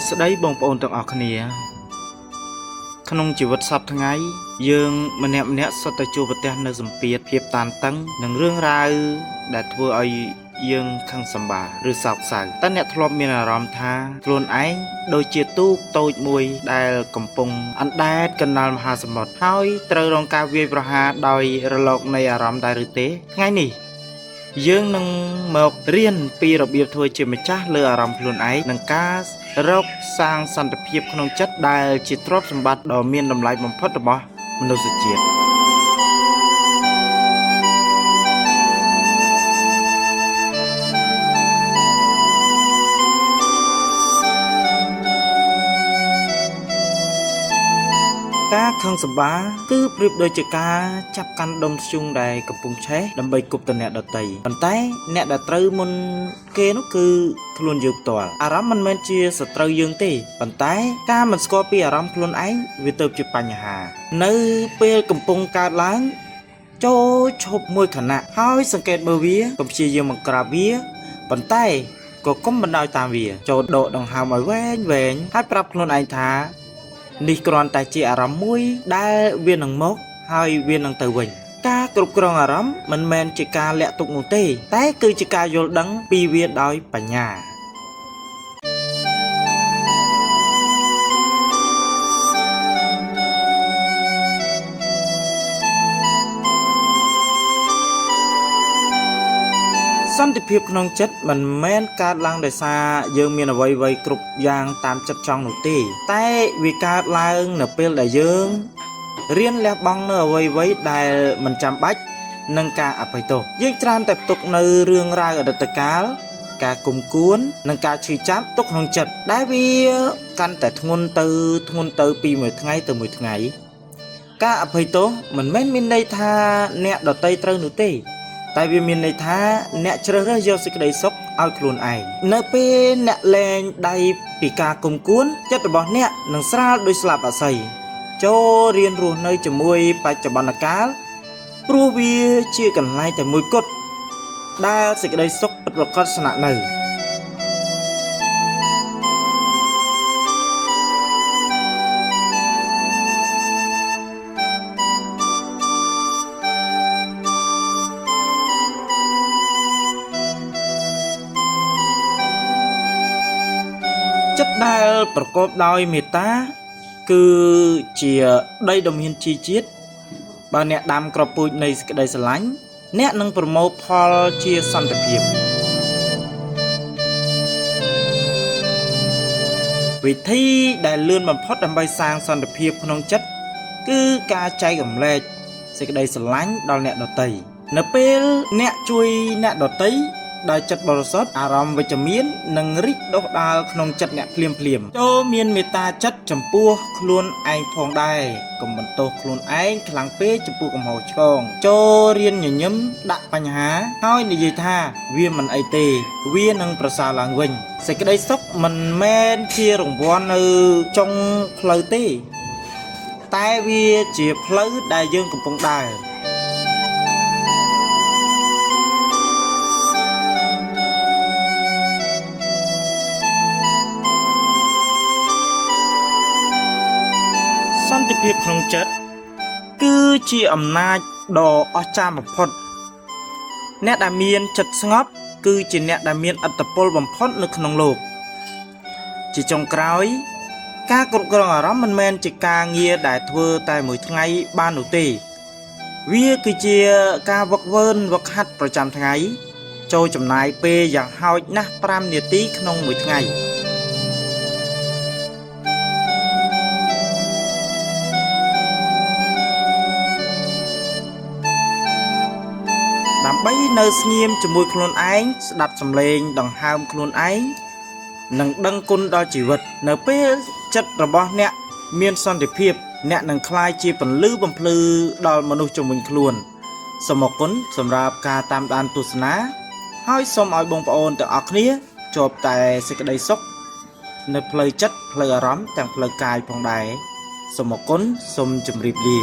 ស្ដីបងប្អូនទាំងអស់គ្នាក្នុងជីវិតសពថ្ងៃយើងម្នាក់សុទ្ធតែជួបប្រទះនៅសម្ពាធភាពតានតឹងនិងរឿងរ៉ាវដែលធ្វើឲ្យយើងខឹងសម្បារឬសោកសៅតើអ្នកធ្លាប់មានអារម្មណ៍ថាខ្លួនឯងដូចជាទូកតូចមួយដែលកំពុងអណ្ដែតកណ្ដាលមហាសមុទ្រហើយត្រូវរងការវាយប្រហារដោយរលកនៃអារម្មណ៍ដែរឬទេថ្ងៃនេះយើងនឹងមករៀនពីរបៀបធ្វើជាម្ចាស់លើអារម្មណ៍ខ្លួនឯងនិងការរកសាងសន្តិភាពក្នុងចិត្តដែលជាទ្រព្យសម្បត្តិដ៏មានតម្លៃបំផុតរបស់មនុស្សជាតិការខឹងសម្បារគឺប្រៀបដូចជាការចាប់កាន់ដុំធ្យូងដែលកំពុងឆេះដើម្បីគប់ទៅអ្នកដទៃប៉ុន្តែអ្នកដែលត្រូវមុនគេនោះគឺខ្លួនយើងផ្ទាល់អារម្មណ៍មិនមែនជាសត្រូវយើងទេប៉ុន្តែការមិនស្គាល់ពីអារម្មណ៍ខ្លួនឯងវាទៅជាបញ្ហានៅពេលកំពុងកើតឡើងចូលឈប់មួយខណៈហើយសង្កេតមើលវាកុំព្យាយាមបង្ក្រាបវាប៉ុន្តែក៏កុំបណ្ដោយតាមវាចូលដកដង្ហើមឲ្យវែងហើយប្រាប់ខ្លួនឯងថានេះគ្រាន់តែជាអារម្មណ៍មួយដែលវានឹងមកហើយវានឹងទៅវិញការគ្រប់គ្រងអារម្មណ៍មិនមែនជាការលាក់ទុកនោះទេតែគឺជាការយល់ដឹងពីវាដោយបញ្ញាសន្តិភាពក្នុងចិត្តមិនមែនកើតឡើងដោយសារយើងមានអ្វីៗគ្រប់យ៉ាងតាមចិត្តចង់នោះទេតែវាកើតឡើងនៅពេលដែលយើងរៀនលះបង់នៅអ្វីៗដែលមិនចាំបាច់នឹងការអភ័យទោសយើងច្រើនតែផ្ទុកនៅរឿងរ៉ាវអតីតកាលការគុំគួននិងការឈឺចាប់ទុកក្នុងចិត្តដែលវាកាន់តែធ្ងន់ទៅពីមួយថ្ងៃទៅមួយថ្ងៃការអភ័យទោសមិនមែនមានន័យថាអ្នកដទៃត្រូវនោះទេតែវាមានន័យថាអ្នកជ្រើសរើសយកសេចក្តីសុខឲ្យខ្លួនឯងនៅពេលអ្នកលែងដៃពីការគុំគួនចិត្តរបស់អ្នកនឹងស្រាលដូចស្លាប់អាស័យចូលរៀនរស់នៅជាមួយបច្ចុប្បន្នកាលព្រោះវាជាកន្លែងតែមួយគត់ដែលសេចក្តីសុខពិតប្រាកដស្នាក់នៅចិត្តដែលប្រកបដោយមេត្តាគឺជាដីដ៏មានជីជាតិបើអ្នកដាំក្របពូជនៃសេចក្តីស្រឡាញ់អ្នកនឹងប្រមូលផលជាសន្តិភាពវិធីដែលលឿនបំផុតដើម្បីសាងសន្តិភាពក្នុងចិត្តគឺការចែករំលែកសេចក្តីស្រឡាញ់ដល់អ្នកដទៃនៅពេលអ្នកជួយអ្នកដទៃដោយចិត្តបរិសុទ្ធអារម្មណ៍វិជ្ជមាននិងរីកដុះដាលក្នុងចិត្តអ្នកភ្លាមចូលមានមេត្តាចិត្តចំពោះខ្លួនឯងផងដែរកុំបន្ទោសខ្លួនឯងខ្លាំងពេកចំពោះកំហុសឆ្គងចូលរៀនញញឹមដាក់បញ្ហាហើយនិយាយថាវាមិនអីទេវានឹងប្រសើរឡើងវិញសេចក្តីសុខមិនមែនជារង្វាន់នៅចុងផ្លូវទេតែវាជាផ្លូវដែលយើងកំពុងដើរសន្តិភាពក្នុងចិត្តគឺជាអំណាចដ៏អស្ចារ្យបំផុតអ្នកដែលមានចិត្តស្ងប់គឺជាអ្នកដែលមានឥទ្ធិពលបំផុតនៅក្នុងโลกជាចុងក្រោយការគ្រប់គ្រងអារម្មណ៍មិនមែនជាការងារដែលធ្វើតែមួយថ្ងៃបាននោះទេវាគឺជាការវឹកវើវឹកហាត់ប្រចាំថ្ងៃចូលចំណាយពេលយ៉ាងហោចណាស់5នាទីក្នុងមួយថ្ងៃដើម្បីនៅស្ងៀមជាមួយខ្លួនឯងស្ដាប់សំឡេងដង្ហើមខ្លួនឯងនិងដឹងគុណដល់ជីវិតនៅពេលចិត្តរបស់អ្នកមានសន្តិភាពអ្នកនឹងក្លាយជាពន្លឺបំភ្លឺដល់មនុស្សជុំវិញខ្លួនសូមអរគុណសម្រាប់ការតាមដានទស្សនាហើយសូមឲ្យបងប្អូនទាំងអស់គ្នាជួបតែសេចក្តីសុខនៅផ្លូវចិត្តផ្លូវអារម្មណ៍ទាំងផ្លូវកាយផងដែរសូមអរគុណសូមជម្រាបលា